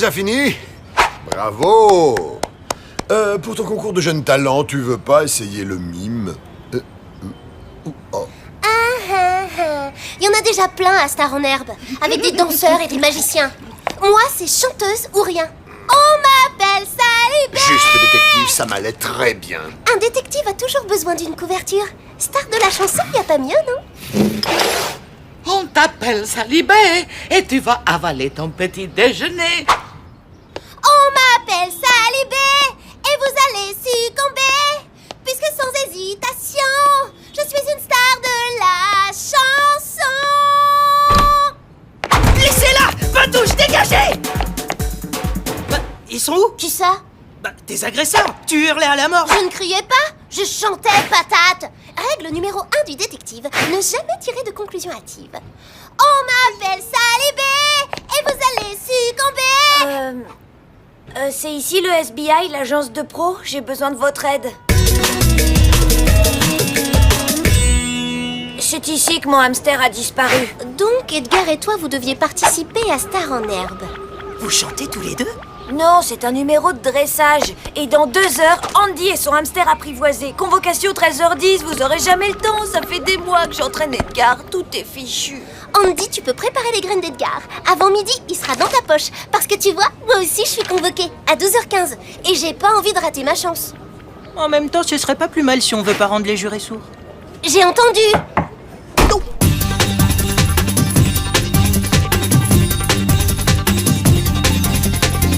déjà fini? Bravo! Pour ton concours de jeunes talents, tu veux pas essayer le mime? Oh. Il y en a déjà plein à Star en Herbe, avec des danseurs et des magiciens. Moi, c'est chanteuse ou rien. On m'appelle Salibé. Juste détective, ça m'allait très bien. Un détective a toujours besoin d'une couverture. Star de la chanson, y a pas mieux, non? On t'appelle Salibé et tu vas avaler ton petit déjeuner. On m'appelle Salibé et vous allez succomber, puisque sans hésitation, je suis une star de la chanson. Laissez-la! Patouche, dégagez! Bah, ils sont où? Qui ça? Bah, tes agresseurs! Tu hurlais à la mort! Je ne criais pas, je chantais, patate. Règle numéro 1 du détective, ne jamais tirer de conclusion hâtive. On m'appelle Salibé et vous allez succomber. C'est ici le SBI, l'agence de pro. J'ai besoin de votre aide. C'est ici que mon hamster a disparu. Donc, Edgar et toi, vous deviez participer à Star en Herbe. Vous chantez tous les deux? Non, c'est un numéro de dressage. Et dans 2 heures, Andy et son hamster apprivoisé. Convocation 13h10, vous aurez jamais le temps. Ça fait des mois que j'entraîne Edgar. Tout est fichu. Andy, tu peux préparer les graines d'Edgar. Avant midi, il sera dans ta poche. Parce que tu vois, moi aussi, je suis convoquée à 12h15. Et j'ai pas envie de rater ma chance. En même temps, ce serait pas plus mal si on veut pas rendre les jurés sourds. J'ai entendu.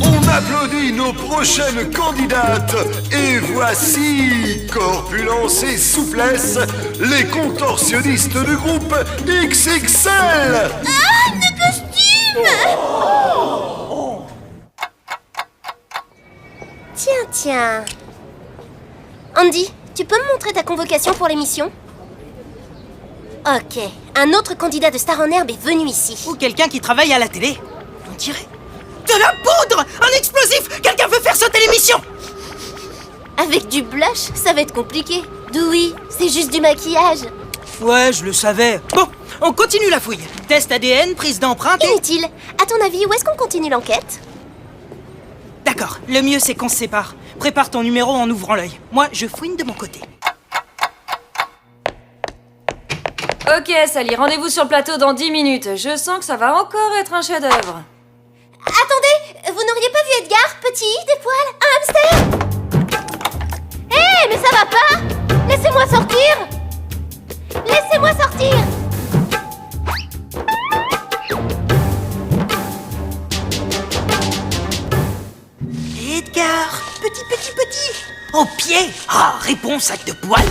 On applaudit nos prochaines candidates. Et voici, corpulence et souplesse, les contorsionnistes du groupe XXL. Ah, le costume. Tiens. Andy, tu peux me montrer ta convocation pour l'émission? Ok. Un autre candidat de Star en Herbe est venu ici. Ou quelqu'un qui travaille à la télé. On dirait... de la poudre! Un explosif! Quelqu'un veut faire sauter l'émission! Avec du blush, ça va être compliqué. Dewey, c'est juste du maquillage. Ouais, je le savais. Bon, on continue la fouille. Test ADN, prise d'empreinte et... Inutile. À ton avis, où est-ce qu'on continue l'enquête? D'accord, le mieux c'est qu'on se sépare. Prépare ton numéro en ouvrant l'œil. Moi, je fouine de mon côté. Ok, Sally, rendez-vous sur le plateau dans 10 minutes. Je sens que ça va encore être un chef-d'œuvre. Attendez, vous n'auriez pas vu Edgar, petit, des poils, un hamster? Hé, mais ça va pas? Laissez-moi sortir! Laissez-moi sortir! Edgar, petit. Au pied. Ah, réponds, sac de poils.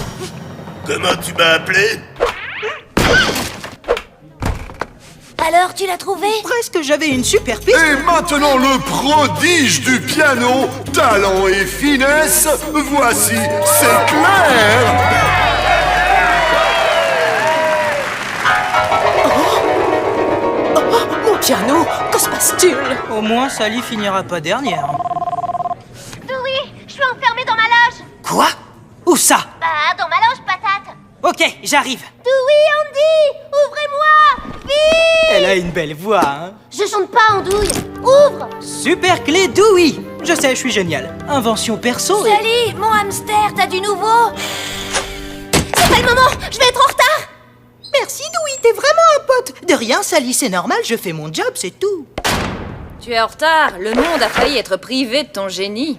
Comment tu m'as appelé? Alors, tu l'as trouvé? Presque, j'avais une super piste. Et maintenant le prodige du piano, talent et finesse, voici, c'est clair. Mon piano, que se passe-t-il? Au moins, Sally finira pas dernière. Dewey, je suis enfermée dans ma loge. Quoi? Où ça? Bah, dans ma loge, patate. Ok, j'arrive. Dewey, Andy, ouvrez-moi, vite! Elle a une belle voix, hein? Je chante pas, Andouille. Ouvre! Super clé Dewey. Je sais, je suis génial. Invention perso et... Sally, mon hamster, t'as du nouveau? C'est pas le moment, je vais être en retard. Merci Dewey, t'es vraiment un pote. De rien, Sally, c'est normal, je fais mon job, c'est tout. Tu es en retard. Le monde a failli être privé de ton génie.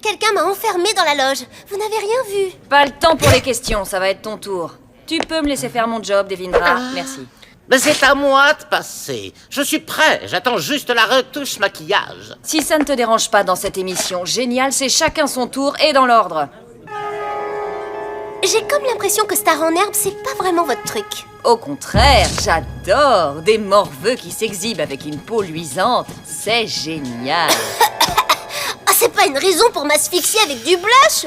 Quelqu'un m'a enfermée dans la loge. Vous n'avez rien vu. Pas le temps pour les questions, ça va être ton tour. Tu peux me laisser faire mon job, Devindra. Merci. Mais c'est à moi de passer. Je suis prêt, j'attends juste la retouche maquillage. Si ça ne te dérange pas dans cette émission géniale, c'est chacun son tour et dans l'ordre. J'ai comme l'impression que Star en Herbe, c'est pas vraiment votre truc. Au contraire, j'adore des morveux qui s'exhibent avec une peau luisante. C'est génial. Ah, c'est pas une raison pour m'asphyxier avec du blush.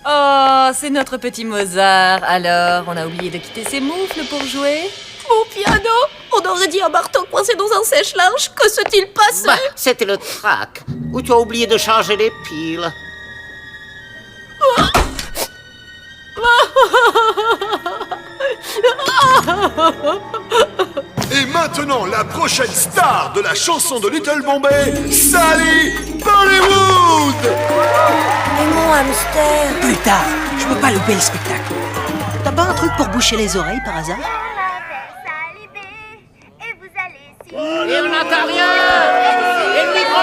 Oh, c'est notre petit Mozart. Alors, on a oublié de quitter ses moufles pour jouer? Mon piano, on aurait dit un marteau coincé dans un sèche-linge. Que s'est-il passé? Bah, c'était le trac. Ou tu as oublié de changer les piles. Et maintenant, la prochaine star de la chanson de Little Bombay, Sally Bollywood. Mais mon hamster... Plus tard, je peux pas louper le spectacle. T'as pas un truc pour boucher les oreilles par hasard? Et on n'entend rien. Et le micro.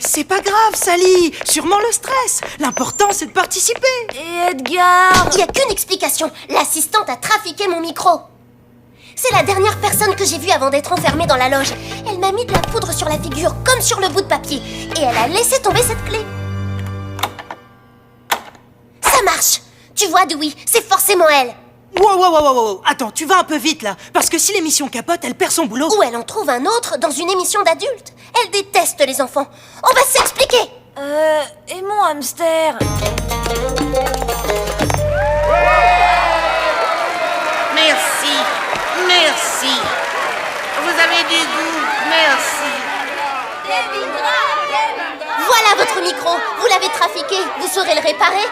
C'est pas grave, Sally. Sûrement le stress. L'important, c'est de participer. Et Edgar... Il n'y a qu'une explication. L'assistante a trafiqué mon micro. C'est la dernière personne que j'ai vue avant d'être enfermée dans la loge. Elle m'a mis de la poudre sur la figure, comme sur le bout de papier. Et elle a laissé tomber cette clé. Ça marche. Tu vois, Dewey, c'est forcément elle. Wow. Attends, tu vas un peu vite, là. Parce que si l'émission capote, elle perd son boulot. Ou elle en trouve un autre dans une émission d'adultes. Elle déteste les enfants. On va s'expliquer. Et mon hamster... Merci. Vous avez du goût. Merci. Voilà votre micro. Vous l'avez trafiqué. Vous saurez le réparer.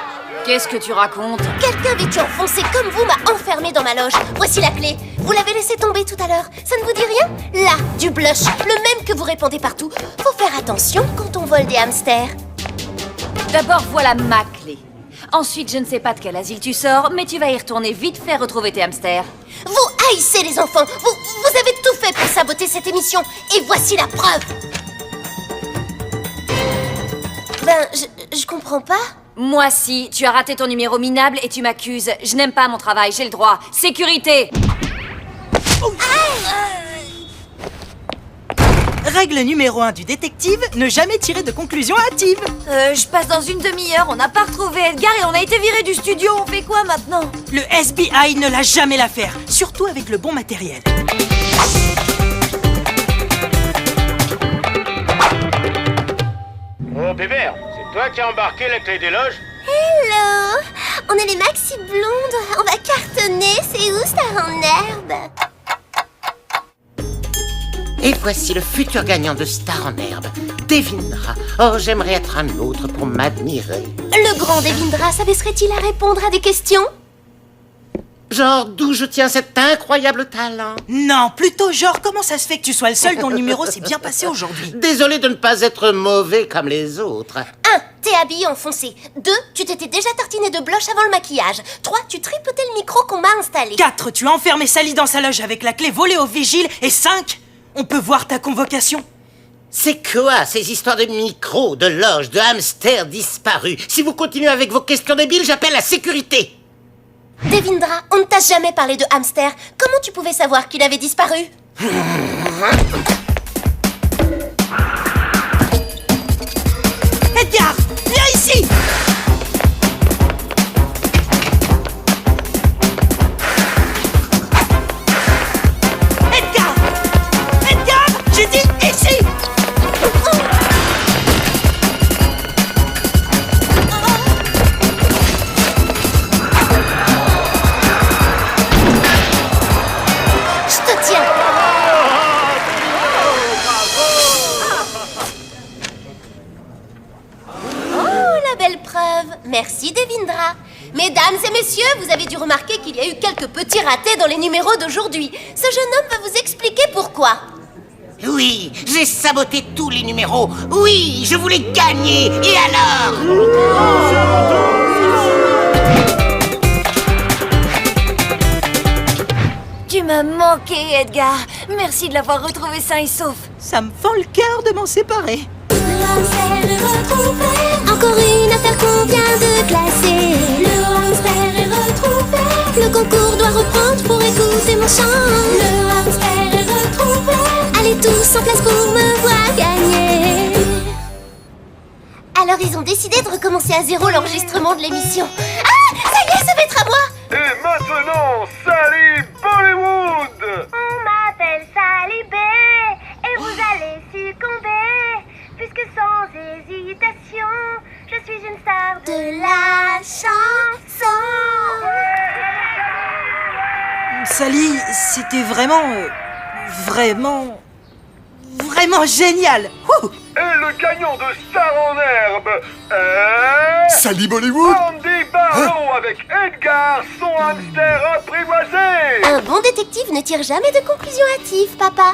Qu'est-ce que tu racontes? Quelqu'un vêtu enfoncé comme vous m'a enfermé dans ma loge. Voici la clé. Vous l'avez laissé tomber tout à l'heure. Ça ne vous dit rien? Là, du blush, le même que vous répandez partout. Faut faire attention quand on vole des hamsters. D'abord, voilà ma clé. Ensuite, je ne sais pas de quel asile tu sors, mais tu vas y retourner vite faire retrouver tes hamsters. Vous haïssez les enfants. Vous avez tout fait pour saboter cette émission. Et voici la preuve. Ben, je comprends pas. Moi, si, tu as raté ton numéro minable et tu m'accuses. Je n'aime pas mon travail, j'ai le droit. Sécurité! Règle numéro 1 du détective, ne jamais tirer de conclusion hâtive. Je passe dans une demi-heure, on n'a pas retrouvé Edgar et on a été viré du studio. On fait quoi maintenant? Le FBI ne l'a jamais l'affaire, surtout avec le bon matériel. Oh, Pépère, c'est toi qui as embarqué la clé des loges? Hello. On est les maxi blondes. On va cartonner. C'est où, Star en herbe? Et voici le futur gagnant de Star en herbe, Devindra. Oh, j'aimerais être un autre pour m'admirer. Le grand Devindra s'abaisserait-il à répondre à des questions? Genre, d'où je tiens cet incroyable talent? Non, plutôt genre, comment ça se fait que tu sois le seul dont le numéro s'est bien passé aujourd'hui? Désolé de ne pas être mauvais comme les autres. 1. T'es habillé en foncé. 2. Tu t'étais déjà tartiné de blush avant le maquillage. 3. Tu tripotais le micro qu'on m'a installé. 4. Tu as enfermé Sally dans sa loge avec la clé volée au vigile. Et 5. On peut voir ta convocation. C'est quoi ces histoires de micros, de loges, de hamsters disparus? Si vous continuez avec vos questions débiles, j'appelle la sécurité. Devindra, on ne t'a jamais parlé de hamster. Comment tu pouvais savoir qu'il avait disparu? Edgar, viens ici! Edgar, j'ai dit ici! Je te tiens. Oh, la belle preuve. Merci, Devindra. Mesdames et messieurs, vous avez dû remarquer qu'il y a eu quelques petits ratés dans les numéros d'aujourd'hui. Ce jeune homme va vous expliquer pourquoi. Oui, j'ai saboté tous les numéros. Oui, je voulais gagner. Et alors? Tu m'as manqué, Edgar. Merci de l'avoir retrouvé sain et sauf. Ça me fend le cœur de m'en séparer. Hamster est retrouvé. Encore une affaire qu'on vient de classer. Le hamster est retrouvé. Le concours doit reprendre pour écouter mon chant. Le hamster est retrouvé. Allez tous en place pour me voir gagner. Alors ils ont décidé de recommencer à zéro l'enregistrement de l'émission. Ah, ça y est, ça va être à moi. Et maintenant, Sally Bollywood! On m'appelle Sally B. Et vous allez succomber. Puisque sans hésitation, je suis une star de la chanson. Sally, c'était vraiment... vraiment génial. Wouh! Et le gagnant de Star en herbe est... Sally Bollywood? Andy Barlow avec Edgar, son hamster apprivoisé. Un bon détective ne tire jamais de conclusion hâtive, papa.